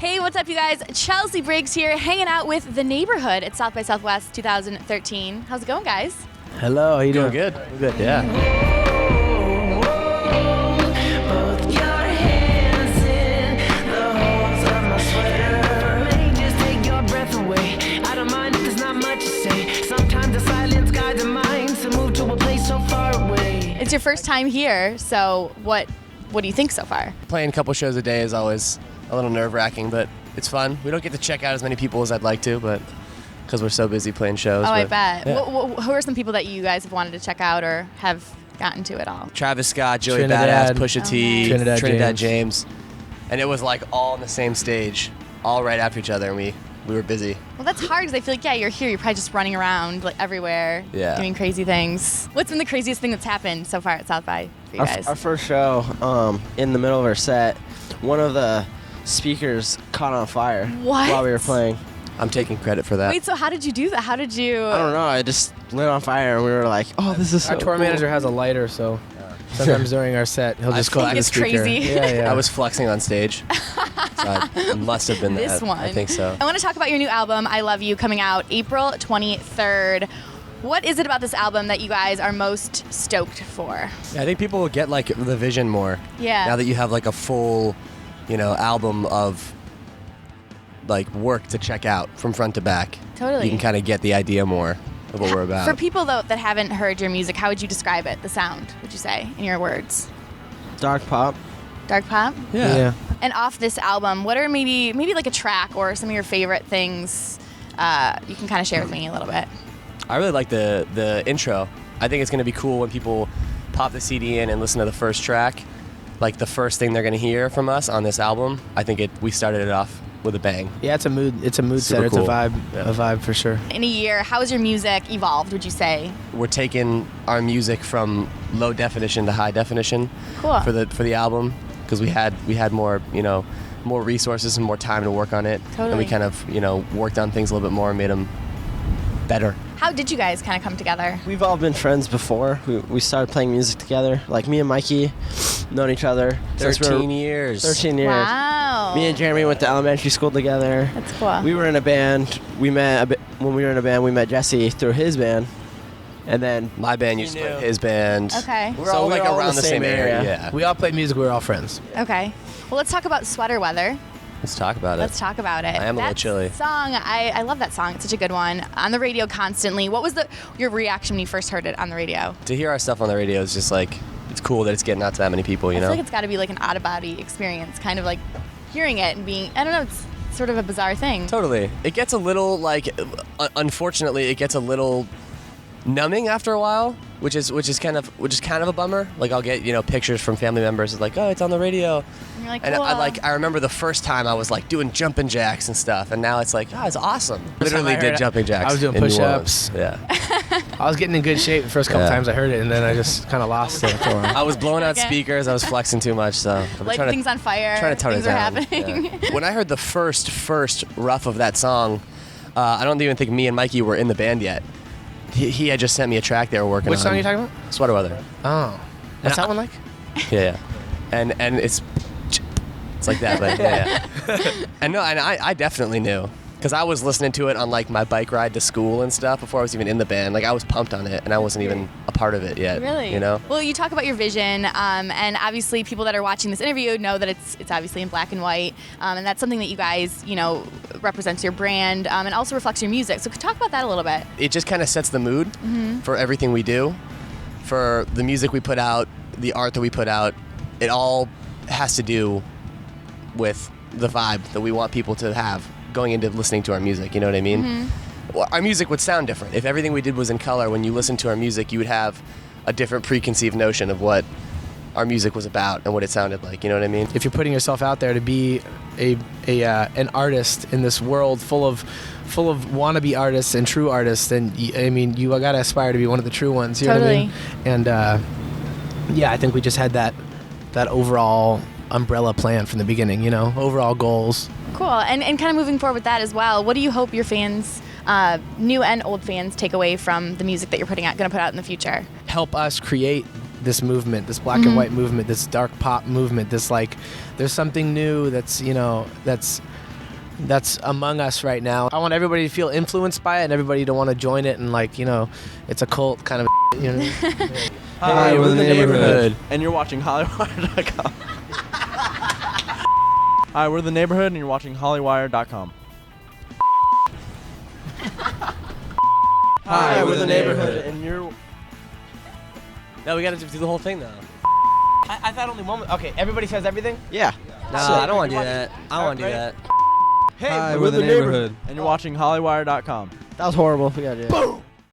Hey, what's up, you guys? Chelsea Briggs here, hanging out with the Neighborhood at South by Southwest 2013. How's it going, guys? Hello, how you doing? Good. Good, yeah. Both your hands in the holes of my sweater. May just take your breath away. I don't mind if there's not much to say. Sometimes the silence guides the mind to move to a place so far away. It's your first time here, so what do you think so far? Playing a couple shows a day is always a little nerve-wracking, but it's fun. We don't get to check out as many people as I'd like to, but because we're so busy playing shows. Oh, I but, bet. yeah. Who are some people that you guys have wanted to check out or have gotten to at all? Travis Scott, Joey Trinidad. Badass, Pusha T, Trinidad Trinidad James. And it was like all on the same stage, all right after each other, and we were busy. Well, that's hard because I feel like, you're here. You're probably just running around like everywhere, doing crazy things. What's been the craziest thing that's happened so far at South by for you guys? Our first show, in the middle of our set, one of the speakers caught on fire What? while we were playing. I'm taking credit for that. Wait, so how did you do that? How did you? I don't know, it just lit on fire and we were like, oh, this is so Our tour cool. manager has a lighter, so sometimes during our set, he'll just go think on the it's speaker. crazy. Yeah. I was flexing on stage. So it must have been This that. one. I think so. I want to talk about your new album, I Love You, coming out April 23rd. What is it about this album that you guys are most stoked for? Yeah, I think people will get like the vision more. Yeah. Now that you have like a full, album of like work to check out from front to back. Totally. You can kind of get the idea more of what we're about. For people, though, that haven't heard your music, how would you describe it, the sound, would you say, in your words? Dark pop. Dark pop? Yeah. And off this album, what are maybe like a track or some of your favorite things you can kind of share with me a little bit? I really like the intro. I think it's going to be cool when people pop the CD in and listen to the first track. Like the first thing they're going to hear from us on this album, I think we started it off with a bang. Yeah, it's a mood Super setter. cool. It's a vibe, Yeah. a vibe for sure. In a year, how has your music evolved, would you say? We're taking our music from low definition to high definition Cool. for the album because we had more more resources and more time to work on it. Totally. And we kind of worked on things a little bit more and made them better. How did you guys kind of come together? We've all been friends before. We started playing music together. Like me and Mikey, known each other since we were 13 years. 13 years. Wow. Me and Jeremy went to elementary school together. That's cool. We were in a band. When we were in a band, we met Jesse through his band. And then My band used to play his band. Okay. We're So all like in around the same area. Yeah. We all play music. We're all friends. Okay. Well, let's talk about Sweater Weather. Let's talk about Let's it. talk about it. I am a little That chilly. Song, I love that song. It's such a good one. On the radio constantly. What was your reaction when you first heard it on the radio? To hear our stuff on the radio is just like it's cool that it's getting out to that many people. I feel like it's got to be like an out-of-body experience, kind of like hearing it and being, I don't know, it's sort of a bizarre thing. Totally. It gets a little unfortunately, it gets a little numbing after a while, which is kind of a bummer. Like I'll get pictures from family members like, oh, it's on the radio, And you're like, and cool. I remember the first time I was like doing jumping jacks and stuff, and now it's like, oh, it's awesome. First time Literally I heard did it, jumping jacks. I was doing in New push-ups. Orleans. Yeah. I was getting in good shape the first couple Yeah. times I heard it, and then I just kind of lost it for a while. I was blowing out Okay. speakers. I was flexing too much, so I'm like trying things on fire. trying to tone things it are down. happening. Yeah. When I heard the first rough of that song, I don't even think me and Mikey were in the band yet. He had just sent me a track they were working Which on. song are you talking about? Sweater Weather. Oh. What's that one like? Yeah. And it's like that, but yeah. And I definitely knew. Because I was listening to it on like my bike ride to school and stuff before I was even in the band. Like I was pumped on it and I wasn't even a part of it yet. Really? Well, you talk about your vision, and obviously people that are watching this interview know that it's obviously in black and white, and that's something that you guys, represents your brand, and also reflects your music. So could talk about that a little bit. It just kind of sets the mood for everything we do, for the music we put out, the art that we put out. It all has to do with the vibe that we want people to have going into listening to our music, you know what I mean? Well, our music would sound different. If everything we did was in color, when you listen to our music, you would have a different preconceived notion of what our music was about and what it sounded like, you know what I mean? If you're putting yourself out there to be an artist in this world full of wannabe artists and true artists, then you gotta aspire to be one of the true ones. You know what I mean? And I think we just had that overall umbrella plan from the beginning. Overall goals. Cool. And kind of moving forward with that as well, what do you hope your fans, new and old fans, take away from the music that you're going to put out in the future? Help us create this movement, this black and white movement, this dark pop movement, this there's something new that's that's among us right now. I want everybody to feel influenced by it and everybody to want to join it and like, you know, it's a cult kind of, you know. Hi, we're the Neighborhood. And you're watching Hollywire.com. Hi, we're the Neighborhood, and you're watching Hollywire.com. Hi, we're the Neighborhood. And you're... No, we gotta do the whole thing though. I thought only one. Okay, everybody says everything? Yeah. No, I don't want to do that. I don't want to do that. Hey, Hi, we're the Neighborhood. And you're watching Hollywire.com. That was horrible. We gotta do it.